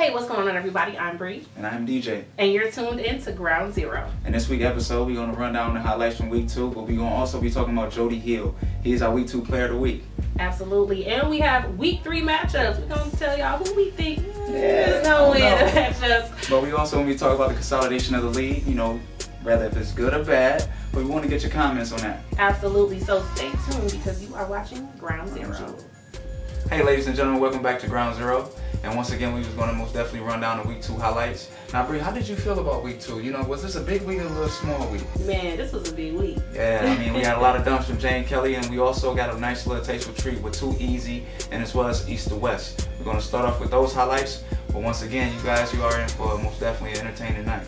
Hey, what's going on, everybody? I'm Bri. And I'm DJ. And you're tuned in to Ground Zero. In this week's episode, we're going to run down the highlights from week 2, but we're going to also be talking about Jody Hill. He's our week 2 player of the week. Absolutely. And we have week 3 matchups. We're going to tell y'all who we think is no win the matchups. But we also going to be talking about the consolidation of the league, you know, whether if it's good or bad. But we want to get your comments on that. Absolutely. So stay tuned because you are watching Ground Zero. Hey, ladies and gentlemen, welcome back to Ground Zero. And once again, we was going to most definitely run down the week 2 highlights. Now, Bri, how did you feel about week 2? You know, was this a big week or a little small week? Man, this was a big week. Yeah, I mean, we had a lot of dumps from Jane Kelly, and we also got a nice little tasteful treat with 2 easy, and as well as East to West. We're going to start off with those highlights, but once again, you guys, you are in for most definitely an entertaining night.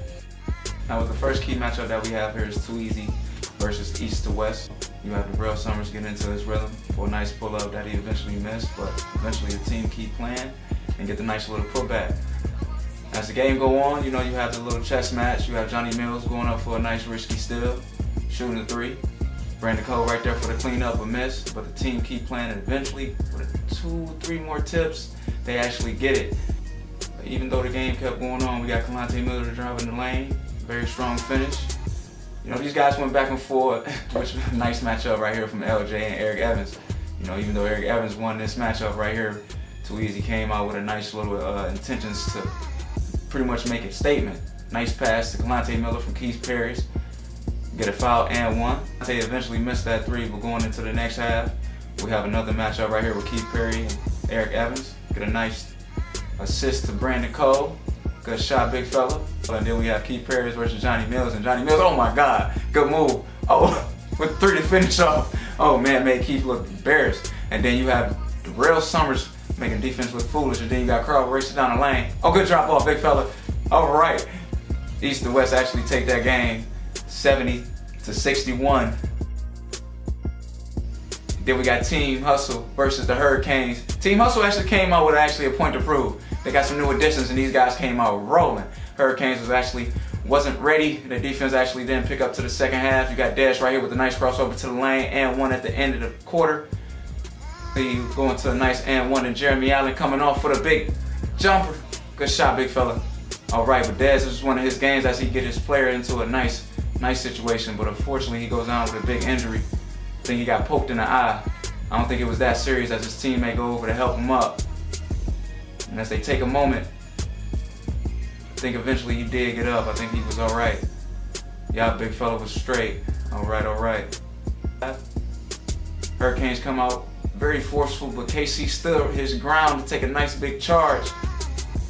Now, with the first key matchup that we have here is 2 easy versus East to West. You have the Real Summers getting into his rhythm for a nice pull-up that he eventually missed, but eventually the team keep playing and get the nice little putback. As the game go on, you know, you have the little chess match. You have Johnny Mills going up for a nice risky steal, shooting the 3. Brandon Cole right there for the cleanup, a miss, but the team keep playing, and eventually with 2-3 more tips, they actually get it. But even though the game kept going on, we got Kalante Miller driving the lane, very strong finish. You know, these guys went back and forth, which was a nice matchup right here from LJ and Eric Evans. You know, even though Eric Evans won this matchup right here, 2 easy came out with a nice little intentions to pretty much make a statement. Nice pass to Kalante Miller from Keith Perry's. Get a foul and 1. They eventually missed that 3, but going into the next half, we have another matchup right here with Keith Perry and Eric Evans. Get a nice assist to Brandon Cole. Good shot, big fella. And then we have Keith Perry versus Johnny Mills. And Johnny Mills, oh my God, good move. Oh, with 3 to finish off. Oh man, made Keith look embarrassed. And then you have the Real Summers making defense look foolish. And then you got Carl racing down the lane. Oh, good drop off, big fella. All right. East to West actually take that game 70-61. Then we got Team Hustle versus the Hurricanes. Team Hustle actually came out with a point to prove. They got some new additions and these guys came out rolling. Hurricanes wasn't ready. The defense actually didn't pick up to the second half. You got Dash right here with a nice crossover to the lane and 1 at the end of the quarter. Then you go into a nice and 1 and Jeremy Allen coming off for the big jumper. Good shot, big fella. All right, but Dez, this is one of his games as he get his player into a nice situation, but unfortunately he goes down with a big injury. I think he got poked in the eye. I don't think it was that serious as his teammate go over to help him up. And as they take a moment, I think eventually he did get up. I think he was all right. Yeah, big fella was straight. All right. Hurricanes come out very forceful, but KC stood his ground to take a nice big charge.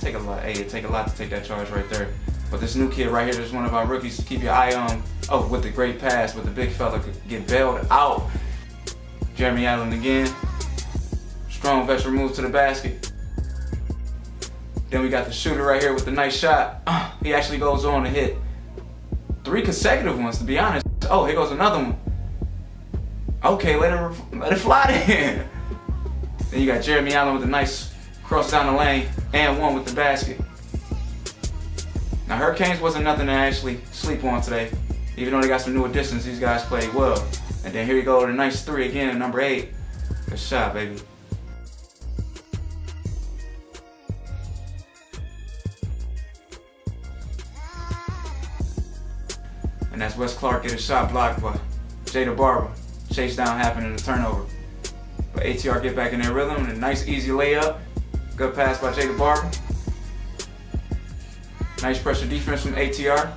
It take a lot to take that charge right there. But this new kid right here, this is one of our rookies. Keep your eye on. Oh, with the great pass, but the big fella could get bailed out. Jeremy Allen again. Strong veteran move to the basket. Then we got the shooter right here with the nice shot. He actually goes on to hit 3 consecutive ones, to be honest. Oh, here goes another one. Okay, let it fly then. Then you got Jeremy Allen with a nice cross down the lane and 1 with the basket. Now, Hurricanes wasn't nothing to actually sleep on today. Even though they got some new additions, these guys played well. And then here you go with a nice 3 again, number 8. Good shot, baby. And that's Wes Clark get a shot blocked by Jada Barber. Chase down happened in the turnover. But ATR get back in their rhythm and a nice easy layup. Good pass by Jada Barber. Nice pressure defense from ATR.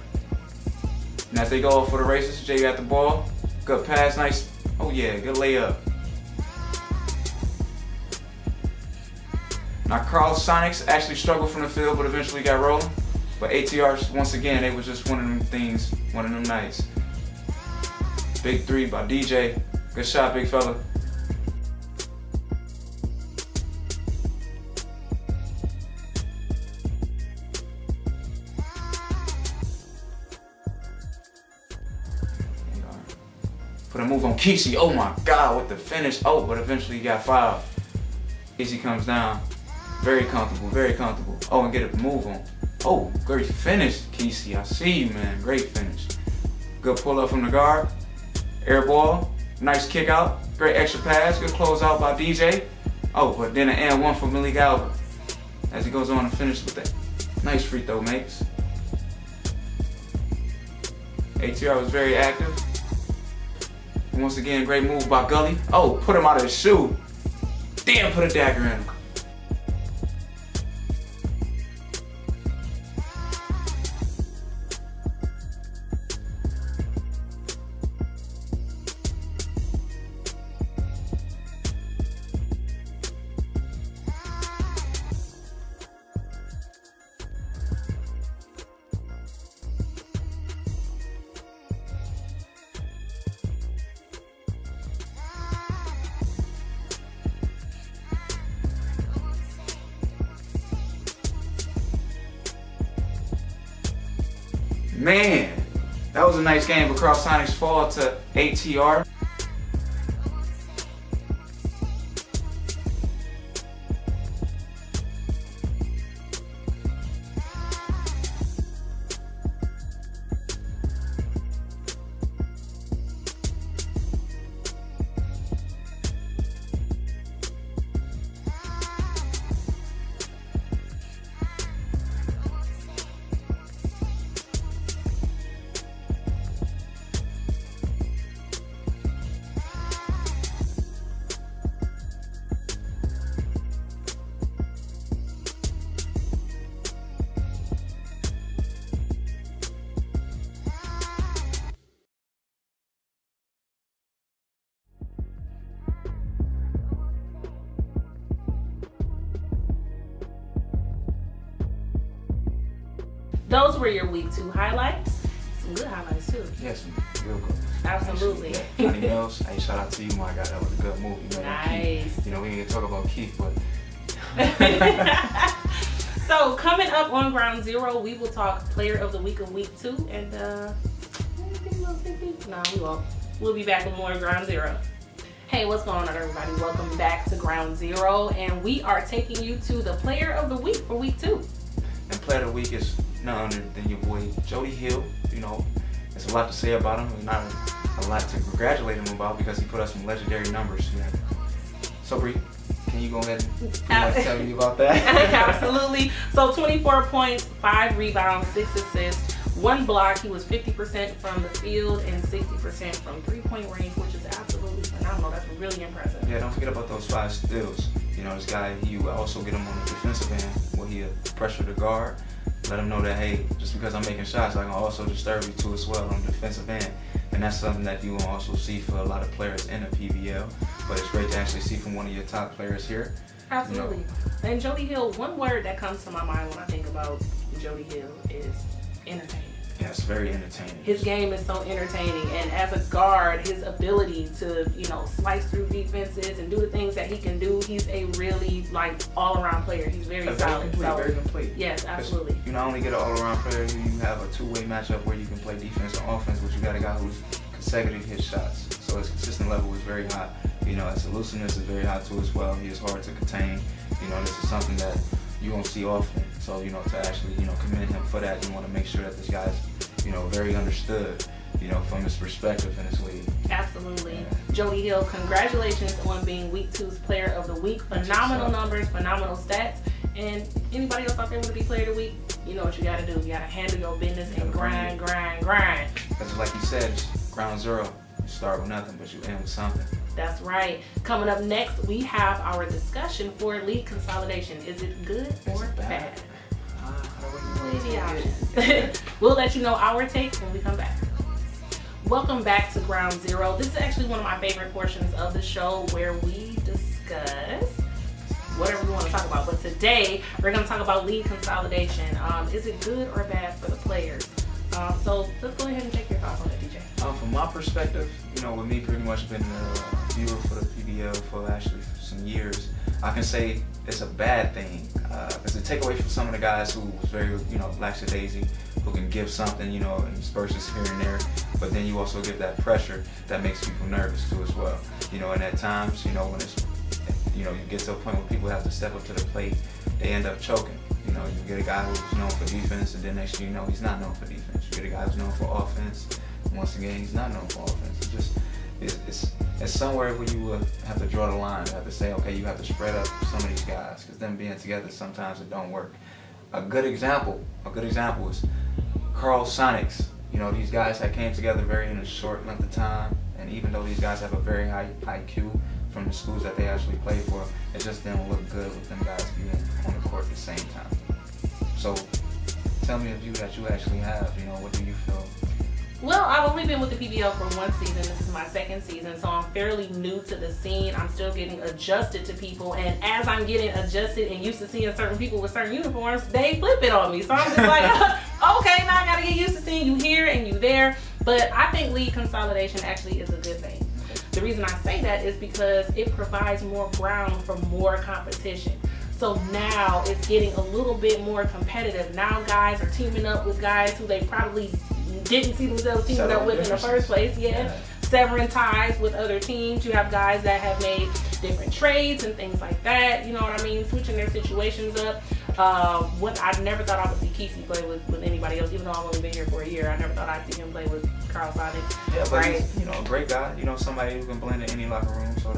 And as they go off for the races, Jay got the ball. Good pass, nice. Oh yeah, good layup. Now Carl Sonics actually struggled from the field, but eventually got rolling. But ATR, once again, they was just one of them things, one of them nights. Big 3 by DJ. Good shot, big fella. Put a move on Kesey. Oh my God, with the finish. Oh, but eventually he got fouled. Kesey comes down. Very comfortable, very comfortable. Oh, and get a move on. Oh, great finish, Kesey. I see you, man. Great finish. Good pull up from the guard. Air ball. Nice kick out. Great extra pass. Good close out by DJ. Oh, but then an and 1 for Malik Albert. as he goes on to finish with that nice free throw makes. ATR was very active. And once again, great move by Gully. Oh, put him out of his shoe. Damn, put a dagger in him. Man, that was a nice game across Sonic's fall to ATR. Those were your week 2 highlights. Some good highlights too. Yes, real good. Absolutely. Johnny Mills, hey, shout out to you, my God. That was a good movie, man. Nice. Keith. You know, we didn't talk about Keith, but. So coming up on Ground Zero, we will talk Player of the Week of week 2, and no, we won't. We'll be back with more Ground Zero. Hey, what's going on, everybody? Welcome back to Ground Zero, and we are taking you to the Player of the Week for week 2. And Player of the Week is none other than your boy Jody Hill. You know, there's a lot to say about him, and not a lot to congratulate him about because he put up some legendary numbers. Yeah. So, Bri, can you go ahead and tell me about that? Absolutely. So 24 points, 5 rebounds, 6 assists, 1 block. He was 50% from the field and 60% from 3-point range, which is absolutely phenomenal. That's really impressive. Yeah, don't forget about those 5 steals. You know, this guy, you also get him on the defensive end where he pressure the guard. Let him know that, hey, just because I'm making shots, I can also disturb you too as well on the defensive end. And that's something that you will also see for a lot of players in the PBL. But it's great to actually see from one of your top players here. Absolutely. You know. And Jody Hill, one word that comes to my mind when I think about Jody Hill is entertaining. Yeah, it's very entertaining. His game is so entertaining, and as a guard, his ability to, you know, slice through defenses and do the things that he can do, he's a really, like, all-around player. He's very solid. Very complete. Yes, absolutely. You not only get an all-around player, you have a two-way matchup where you can play defense and offense, but you got a guy who's consecutive hit shots. So his consistent level is very high. You know, his elusiveness is very high too as well. He is hard to contain. You know, this is something that you won't see often. So, you know, to actually, you know, commend him for that, you want to make sure that this guy's, you know, very understood, you know, from his perspective in this league. Absolutely. Yeah. Jody Hill, congratulations on being week 2's Player of the Week. Phenomenal numbers, phenomenal stats. And anybody else out there want to be Player of the Week, you know what you got to do. You got to handle your business and grind. That's like you said, Ground Zero. You start with nothing, but you end with something. That's right. Coming up next, we have our discussion for league consolidation. Is it good or bad? The options. We'll let you know our takes when we come back. Welcome back to Ground Zero. This is actually one of my favorite portions of the show where we discuss whatever we want to talk about. But today, we're going to talk about league consolidation. Is it good or bad for the players? So let's go ahead and take your thoughts on it, DJ. From my perspective, you know, with me pretty much been a viewer for the PBL for actually some years, I can say it's a bad thing. It's a takeaway from some of the guys who was very, you know, lackadaisy, who can give something, you know, in spurts here and there, but then you also give that pressure that makes people nervous too as well. You know, and at times, you know, when it's, you know, you get to a point where people have to step up to the plate, they end up choking. You know, you get a guy who's known for defense, and then next thing you know, he's not known for defense. You get a guy who's known for offense, and once again, he's not known for offense. it's somewhere where you would have to draw the line. You have to say, okay, you have to spread up some of these guys, because them being together, sometimes it don't work. A good example is Carl Sonics. You know, these guys that came together very in a short length of time, and even though these guys have a very high IQ from the schools that they actually play for, it just didn't look good with them guys being on the court at the same time. So, tell me a view that you actually have. You know, what do you feel? Well, I've only been with the PBL for 1 season. This is my 2nd season, so I'm fairly new to the scene. I'm still getting adjusted to people, and as I'm getting adjusted and used to seeing certain people with certain uniforms, they flip it on me. So I'm just like, okay, now I gotta get used to seeing you here and you there. But I think league consolidation actually is a good thing. The reason I say that is because it provides more ground for more competition. So now it's getting a little bit more competitive. Now guys are teaming up with guys who they probably didn't see themselves teaming up with in the first place. Yeah. Severing ties with other teams. You have guys that have made different trades and things like that. You know what I mean? Switching their situations up. What I never thought I would see Kesey play with anybody else, even though I've only been here for a year. I never thought I'd see him play with Carl Sonics. Yeah, but he's, you know, a great guy. You know, somebody who can blend in any locker room. So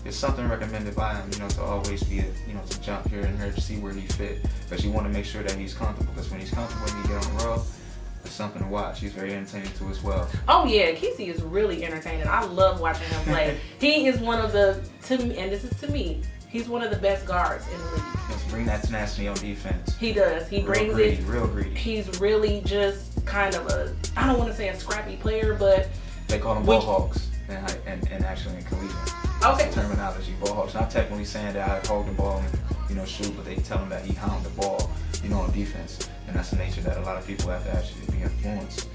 it's something recommended by him. You know, to always be, to jump here and there to see where he fit. But you want to make sure that he's comfortable, because when he's comfortable and you get on the road, it's something to watch. He's very entertaining too as well. Oh yeah, Kesey is really entertaining. I love watching him play. He is one of the, and this is to me, he's one of the best guards in the league. Let's bring that tenacity on defense. He does. He brings greedy, it. Real greedy. He's really just kind of a, I don't want to say a scrappy player, but they call them ball hogs, and actually in collegiate. Okay. That's the terminology, ball hogs. Not technically saying that I hog the ball and shoot, but they tell him that he hound the ball, on defense, and that's the nature that a lot of people have to actually be influenced,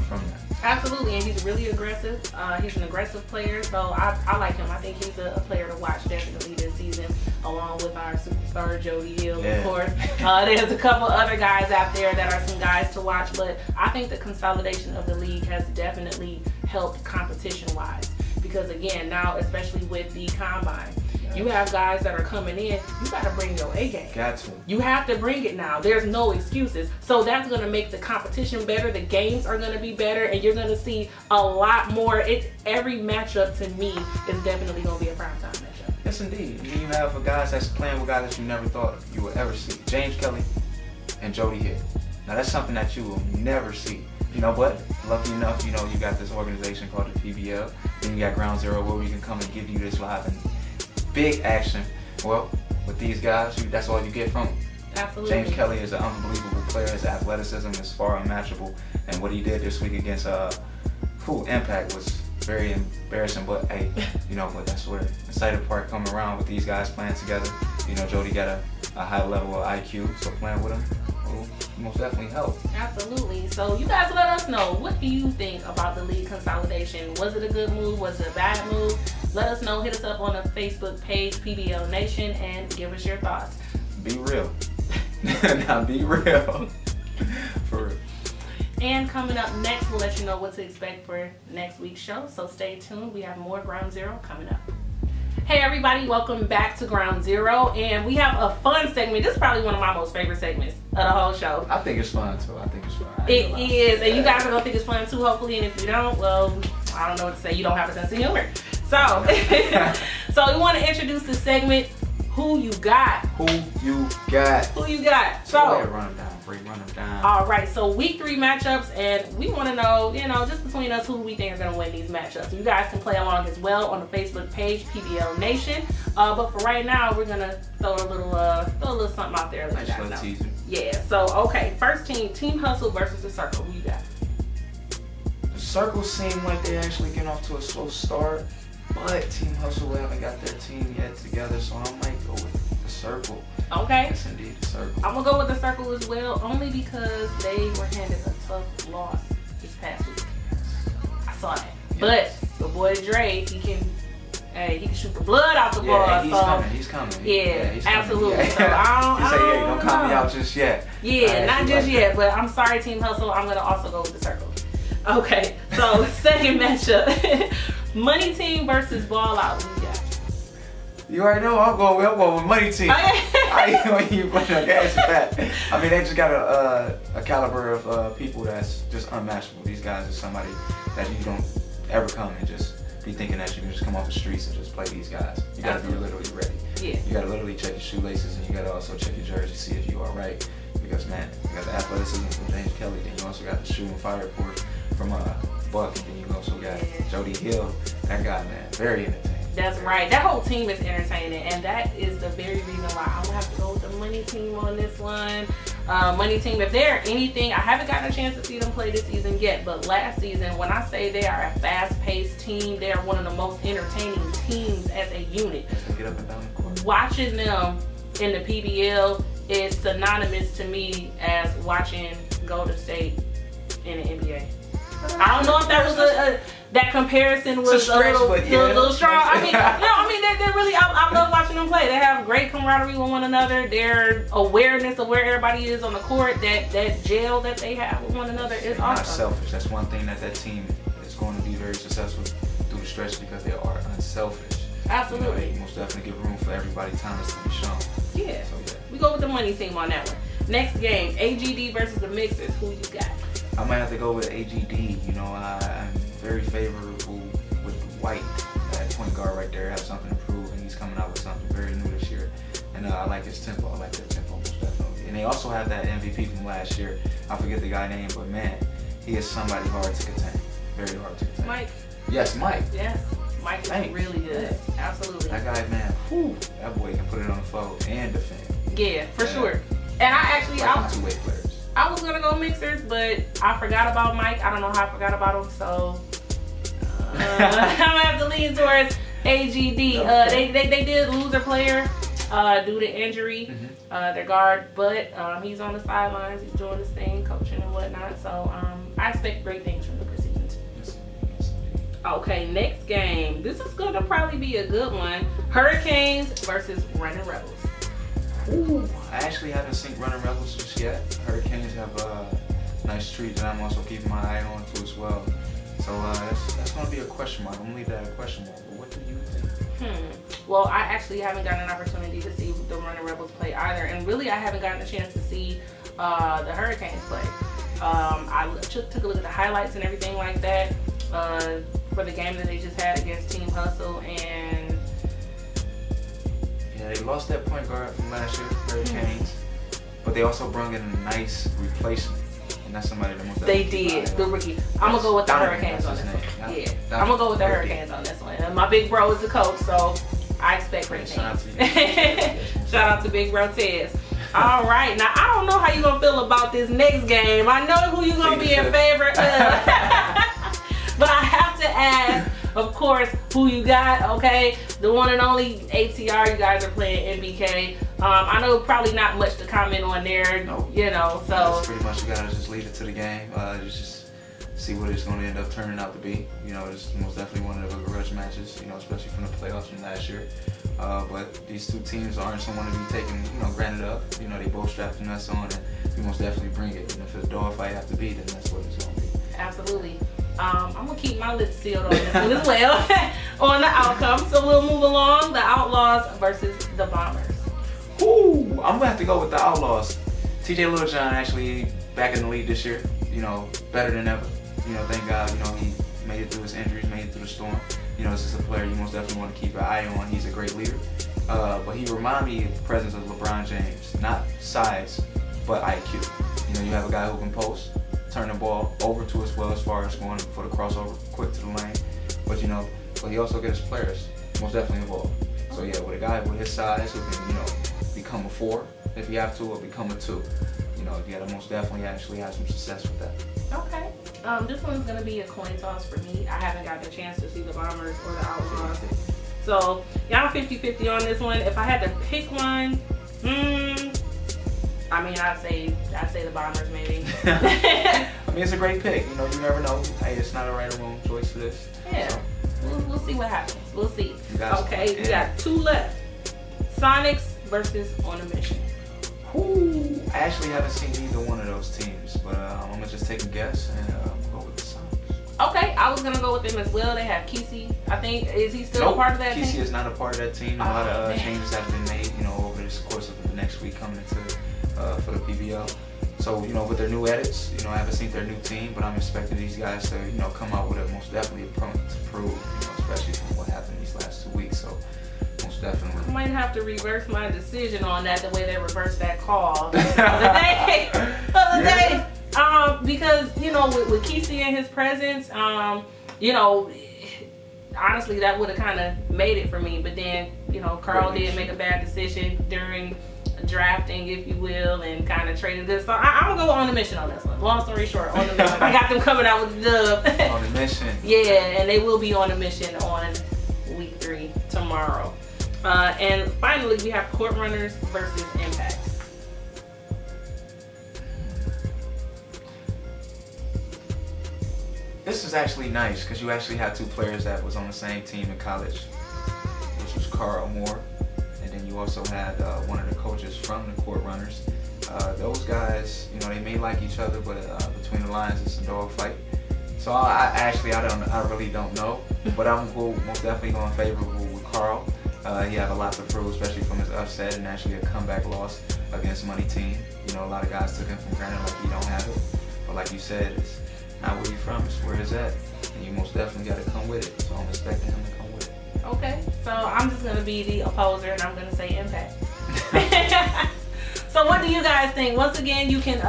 from that. Absolutely, and he's really aggressive. He's an aggressive player, so I like him. I think he's a player to watch definitely this season, along with our superstar Jody Hill, of course. There's a couple other guys out there that are some guys to watch, but I think the consolidation of the league has definitely helped competition-wise, because again, now especially with the combine, you have guys that are coming in, you gotta bring your A game. Got to. You have to bring it now. There's no excuses. So that's gonna make the competition better, the games are gonna be better, and you're gonna see a lot more. Every matchup to me is definitely gonna be a primetime matchup. Yes indeed. You have guys that's playing with guys that you never thought you would ever see. James Kelly and Jody Hill. Now that's something that you will never see. But lucky enough, you got this organization called the PBL. Then you got Ground Zero, where we can come and give you this live and big action. Well, with these guys, that's all you get from them. Absolutely. James Kelly is an unbelievable player. His athleticism is far unmatchable, and what he did this week against Impact was very embarrassing. But hey, but that's where the exciting part come around with these guys playing together. Jody got a high level of IQ, so playing with him will most definitely help. Absolutely. So you guys let us know, what do you think about the league consolidation? Was it a good move? Was it a bad move? Let us know. Hit us up on the Facebook page, PBL Nation, and give us your thoughts. Be real. Now be real. For real. And coming up next, we'll let you know what to expect for next week's show. So stay tuned. We have more Ground Zero coming up. Hey everybody, welcome back to Ground Zero, and we have a fun segment. This is probably one of my most favorite segments of the whole show. I think it's fun too. I think it's fun. It is, and you guys are gonna think it's fun too, hopefully. And if you don't, well, I don't know what to say. You don't have a sense of humor. So, so we want to introduce the segment. Who you got? Who you got? Who you got? So, go ahead, run them down, Bri. Run them down. All right. So week 3 matchups, and we want to know, just between us, who we think are gonna win these matchups. You guys can play along as well on the Facebook page, PBL Nation. But for right now, we're gonna throw a little something out there. Nice little teaser. Yeah. So okay, first Team Hustle versus the Circle. Who you got? The Circle seem like they actually get off to a slow start. But Team Hustle haven't got their team yet together, so I might go with the Circle. Okay. Yes, indeed, the Circle. I'm going to go with the Circle as well, only because they were handed a tough loss this past week. I saw that. Yep. But the boy Dre, he can shoot the blood out the ball. Yeah, he's coming. Yeah, he's absolutely. Coming. Yeah. So he said, don't count me out just yet. Yeah, not just yet, but I'm sorry, Team Hustle. I'm going to also go with the Circle. Okay, so second matchup. Money Team versus Ball Out. What you got? You already know I'm going with Money Team. I mean, they just got a caliber of people that's just unmatchable. These guys are somebody that you don't ever come and just be thinking that you can just come off the streets and just play these guys. You got to be literally ready. Yeah. You got to literally check your shoelaces, and you got to also check your jersey, see if you are right. Because man, you got the athleticism from James Kelly, then you also got the shooting fire report from Buck, and then you also got Jody Hill. That guy, man, very entertaining. That's right. That whole team is entertaining, and that is the very reason why I'm gonna have to go with the money team on this one. Money team, if they're anything, I haven't gotten a chance to see them play this season yet, but last season, when I say they are a fast-paced team, they are one of the most entertaining teams as a unit. Get up and down the court. Watching them in the PBL is synonymous to me as watching Golden State in the NBA. I don't know if that was that comparison was a little strong. I mean, they're really. I love watching them play. They have great camaraderie with one another. Their awareness of where everybody is on the court, that gel that they have with one another is awesome. Not selfish. That's one thing that team is going to be very successful through the stretch, because they are unselfish. Absolutely. They most definitely give room for everybody's talents to be shown. Yeah. So we go with the money team on that one. Next game, AGD versus the Mixers. Who you got? I might have to go with AGD. You know, I'm very favorable with White. That point guard right there has something to prove, and he's coming out with something very new this year. And I like his tempo. I like their tempo most definitely. And they also have that MVP from last year. I forget the guy's name, but man, he is somebody hard to contain. Very hard to contain. Mike. Yes, Mike. Yes. Mike is really good. Absolutely. That guy, man, whew, that boy can put it on the floor and defend. Yeah, for sure. And I actually, two-way players. I was gonna go Mixers, but I forgot about Mike. I don't know how I forgot about him, so I'm gonna have to lean towards AGD. Okay. They did lose their player due to injury, their guard, but he's on the sidelines. He's doing his thing, coaching and whatnot. So I expect great things from the preseason. Okay, next game. This is gonna probably be a good one. Hurricanes versus Running Rebels. Ooh, I actually haven't seen Running Rebels just yet. Hurricanes have a nice streak that I'm also keeping my eye on too as well. So that's going to be a question mark. I'm going to leave that a question mark. But what do you think? Well, I actually haven't gotten an opportunity to see the Running Rebels play either. And really, I haven't gotten a chance to see the Hurricanes play. I took a look at the highlights and everything like that for the game that they just had against Team Hustle, and they lost that point guard from last year, Hurricanes, but they also brought in a nice replacement, and that's somebody that most they did. The rookie. I'm gonna go with the Hurricanes on this one. Yeah, I'm gonna go with the Hurricanes on this one. And my big bro is the coach, so I expect great things. Shout out to Big Bro Tez. All right, now I don't know how you gonna feel about this next game. I know who you gonna be in favor of, but I have to ask, of course, who you got, okay? The one and only ATR, you guys are playing NBK. I know probably not much to comment on there, you know, so. That's pretty much, you gotta just leave it to the game. Just see what it's gonna end up turning out to be. You know, it's most definitely one of the grudge matches, you know, especially from the playoffs from last year. But these two teams aren't someone to be taken, you know, granted up. You know, they both strapped the nuts on, and we most definitely bring it. And if it's a dog fight have to be, then that's what it's gonna be. Absolutely. I'm gonna keep my lips sealed on this one as well on the outcome. So we'll move along. The Outlaws versus the Bombers. Ooh, I'm gonna have to go with the Outlaws. TJ Littlejohn actually back in the league this year. You know, better than ever. You know, thank God. You know, he made it through his injuries, made it through the storm. You know, this is a player you most definitely want to keep an eye on. He's a great leader. But he reminds me of the presence of LeBron James. Not size, but IQ. You know, you have a guy who can post, turn the ball over to as well as far as going for the crossover quick to the lane. But you know, but he also gets players most definitely involved. So yeah, with a guy with his size who can, you know, become a 4 if you have to, or become a 2. You know, you gotta most definitely actually have some success with that. Okay. This one's gonna be a coin toss for me. I haven't gotten a chance to see the Bombers or the Outlaws. So y'all 50-50 on this one. If I had to pick one, I mean, I'd say the Bombers maybe. I mean, it's a great pick. You know, you never know. Hey, it's not a right or wrong choice for this. Yeah. So. We'll see what happens. We'll see. Okay, we got 2 left. Sonics versus On a Mission. Ooh, I actually haven't seen either one of those teams, but I'm gonna just take a guess and go with the Sonics. Okay, I was gonna go with them as well. They have Kesey. I think, is he still a part of that team? Kesey is not a part of that team. A lot of changes have been made, you know, over this course of the next week coming into for the PBL. So, you know, with their new edits, you know, I haven't seen their new team, but I'm expecting these guys to, you know, come out with a most definitely a point to prove, you know, especially from what happened these last 2 weeks. So, most definitely. I might have to reverse my decision on that, the way they reversed that call the other day. Because, you know, with Kesey and his presence, you know, honestly, that would have kind of made it for me. But then, you know, Carl did make a bad decision during drafting, if you will, and kind of traded this. So I'm gonna go on a mission on this one. Long story short, on the mission. I got them coming out with the dub. On a mission. Yeah, and they will be on a mission on week 3 tomorrow. And finally, we have Court Runners versus Impact. This is actually nice because you actually had 2 players that was on the same team in college, which was Carl Moore, and then you also had one of the coaches from the Court Runners. Those guys, you know, they may like each other, but between the lines, it's a dogfight. So I really don't know, but I'm most definitely going favorable with Carl. He had a lot to prove, especially from his upset and actually a comeback loss against Money Team. You know, a lot of guys took him for granted like he don't have it, but like you said, it's not where you from, it's where it's at. And you most definitely got to come with it. So I'm expecting him to come with it. Okay, so I'm just going to be the opposer and I'm going to say Impact. So what do you guys think? Once again, you can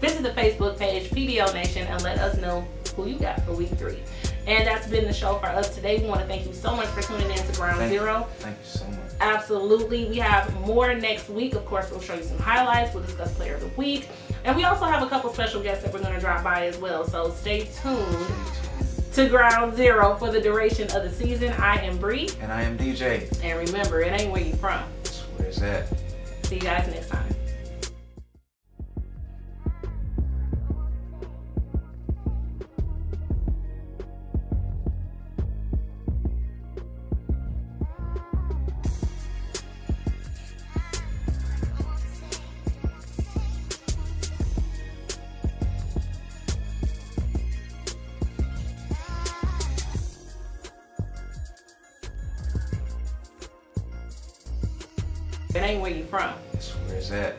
visit the Facebook page, PBL Nation, and let us know who you got for week 3. And that's been the show for us today. We want to thank you so much for tuning in to Ground Zero. Thank you so much. Absolutely. We have more next week. Of course, we'll show you some highlights. We'll discuss Player of the Week. And we also have a couple special guests that we're going to drop by as well. So stay tuned to Ground Zero for the duration of the season. I am Bri. And I am DJ. And remember, it ain't where you from. It's where it's at. See you guys next time. It ain't where you from. It's where it's at.